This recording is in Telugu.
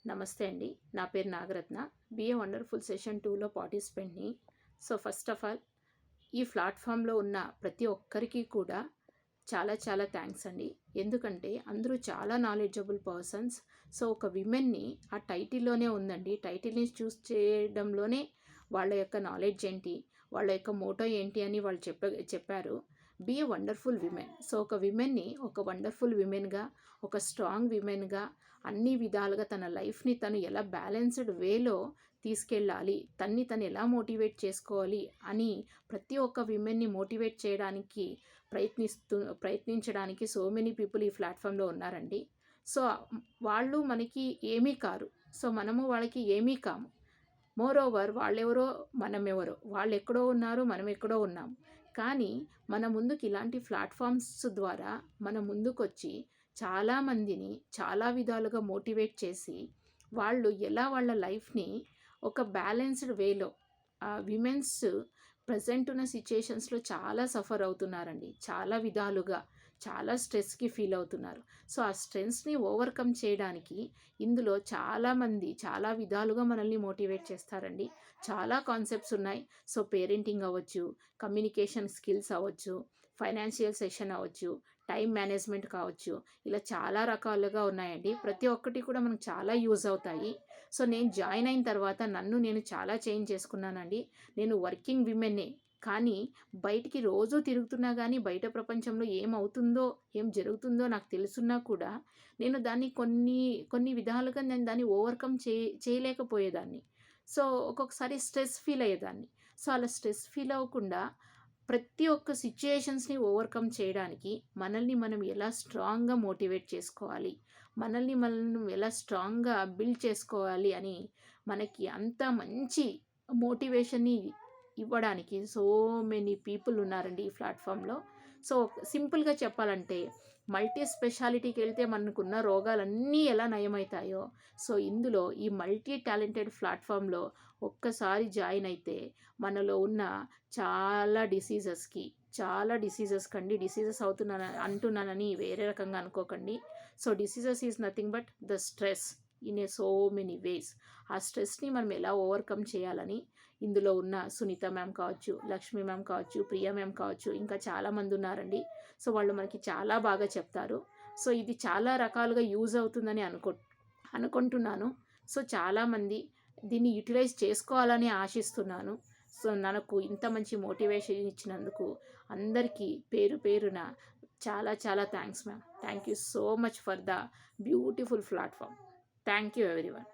నమస్తే అండి. నా పేరు నాగరత్న. బీఏ వండర్‌ఫుల్ సెషన్ 2లో పార్టిసిపెంట్‌ని. సో, ఫస్ట్ ఆఫ్ ఆల్ ఈ ప్లాట్‌ఫామ్‌లో ఉన్న ప్రతి ఒక్కరికి కూడా చాలా చాలా థ్యాంక్స్ అండి. ఎందుకంటే అందరూ చాలా నాలెడ్జబుల్ పర్సన్స్. సో, ఒక విమెన్‌ని ఆ టైటిల్‌లోనే ఉందండి. టైటిల్‌ని చూస్ చేయడంలోనే వాళ్ళ యొక్క నాలెడ్జ్ ఏంటి, వాళ్ళ యొక్క మోటో ఏంటి అని వాళ్ళు చెప్పారు. Be a wonderful women. So, ఒక విమెన్‌ని ఒక వండర్‌ఫుల్ విమెన్‌గా, ఒక స్ట్రాంగ్ విమెన్‌గా అన్ని విధాలుగా తన లైఫ్‌ని తను ఎలా బ్యాలెన్స్‌డ్ వేలో తీసుకెళ్ళాలి, తను ఎలా మోటివేట్ చేసుకోవాలి అని ప్రతి ఒక్క విమెన్‌ని మోటివేట్ చేయడానికి ప్రయత్నించడానికి సో మెనీ పీపుల్ ఈ ప్లాట్‌ఫామ్‌లో ఉన్నారండి. సో, వాళ్ళు మనకి ఏమీ కారు. సో, మనము వాళ్ళకి ఏమీ కాము. మోర్ ఓవర్ వాళ్ళెవరో మనమెవరో. వాళ్ళెక్కడో ఉన్నారు, మనమెక్కడో ఉన్నాం. కానీ మన ముందుకి ఇలాంటి ప్లాట్‌ఫామ్స్ ద్వారా మన ముందుకొచ్చి చాలామందిని చాలా విధాలుగా మోటివేట్ చేసి, వాళ్ళు ఎలా వాళ్ళ లైఫ్‌ని ఒక బ్యాలెన్స్‌డ్ వేలో విమెన్స్ ప్రెజెంట్ ఉన్న సిట్యుయేషన్స్‌లో చాలా సఫర్ అవుతున్నారండి. చాలా విధాలుగా. చాలా స్ట్రెస్‌కి ఫీల్ అవుతున్నారు. సో, ఆ స్ట్రెస్‌ని ఓవర్‌కమ్ చేయడానికి ఇందులో చాలామంది చాలా విధాలుగా మనల్ని మోటివేట్ చేస్తారండి. చాలా కాన్సెప్ట్స్ ఉన్నాయి. సో, పేరెంటింగ్ అవ్వచ్చు, కమ్యూనికేషన్ స్కిల్స్ అవ్వచ్చు, ఫైనాన్షియల్ సెషన్ అవ్వచ్చు, టైమ్ మేనేజ్మెంట్ కావచ్చు, ఇలా చాలా రకాలుగా ఉన్నాయండి. ప్రతి ఒక్కటి కూడా మనకు చాలా యూజ్ అవుతాయి. సో, నేను జాయిన్ అయిన తర్వాత నన్ను నేను చాలా చేంజ్ చేసుకున్నానండి. నేను వర్కింగ్ విమెన్నే. కానీ బయటికి రోజూ తిరుగుతున్నా గానీ బయట ప్రపంచంలో ఏమవుతుందో, ఏం జరుగుతుందో నాకు తెలుసున్నా కూడా నేను దాన్ని కొన్ని విధాలుగా నేను దాన్ని ఓవర్‌కమ్ చేయలేకపోయేదాన్ని. సో, ఒక్కొక్కసారి స్ట్రెస్ ఫీల్ అయ్యేదాన్ని. సో, అలా స్ట్రెస్ ఫీల్ అవ్వకుండా ప్రతి ఒక్క సిట్యుయేషన్స్‌ని ఓవర్‌కమ్ చేయడానికి మనల్ని మనం ఎలా స్ట్రాంగ్‌గా మోటివేట్ చేసుకోవాలి, మనల్ని మనం ఎలా స్ట్రాంగ్‌గా బిల్డ్ చేసుకోవాలి అని మనకి అంత మంచి మోటివేషన్‌ని ఇవ్వడానికి సో మెనీ పీపుల్ ఉన్నారండి ఈ ప్లాట్‌ఫామ్‌లో. సో, సింపుల్‌గా చెప్పాలంటే మల్టీ స్పెషాలిటీకెళ్తే మనకున్న రోగాలన్నీ ఎలా నయమైతాయో, సో, ఇందులో ఈ మల్టీ టాలెంటెడ్ ప్లాట్‌ఫామ్‌లో ఒక్కసారి జాయిన్ అయితే మనలో ఉన్న చాలా డిసీజెస్‌కండి డిసీజెస్ అంటున్నానని వేరే రకంగా అనుకోకండి. So, diseases is nothing but the stress in a so many ways. ఆ స్ట్రెస్‌ని మనం ఎలా ఓవర్‌కమ్ చేయాలని ఇందులో ఉన్న సునీత మ్యామ్ కావచ్చు, లక్ష్మి మ్యామ్ కావచ్చు, ప్రియ మ్యామ్ కావచ్చు, ఇంకా చాలామంది ఉన్నారండి. సో, వాళ్ళు మనకి చాలా బాగా చెప్తారు. సో, ఇది చాలా రకాలుగా యూజ్ అవుతుందని అనుకుంటున్నాను. సో, చాలామంది దీన్ని యుటిలైజ్ చేసుకోవాలని ఆశిస్తున్నాను. సో, నాకు ఇంత మంచి మోటివేషన్ ఇచ్చినందుకు అందరికీ పేరు పేరున చాలా చాలా thanks ma'am. Thank you so much for the beautiful platform. Thank you everyone.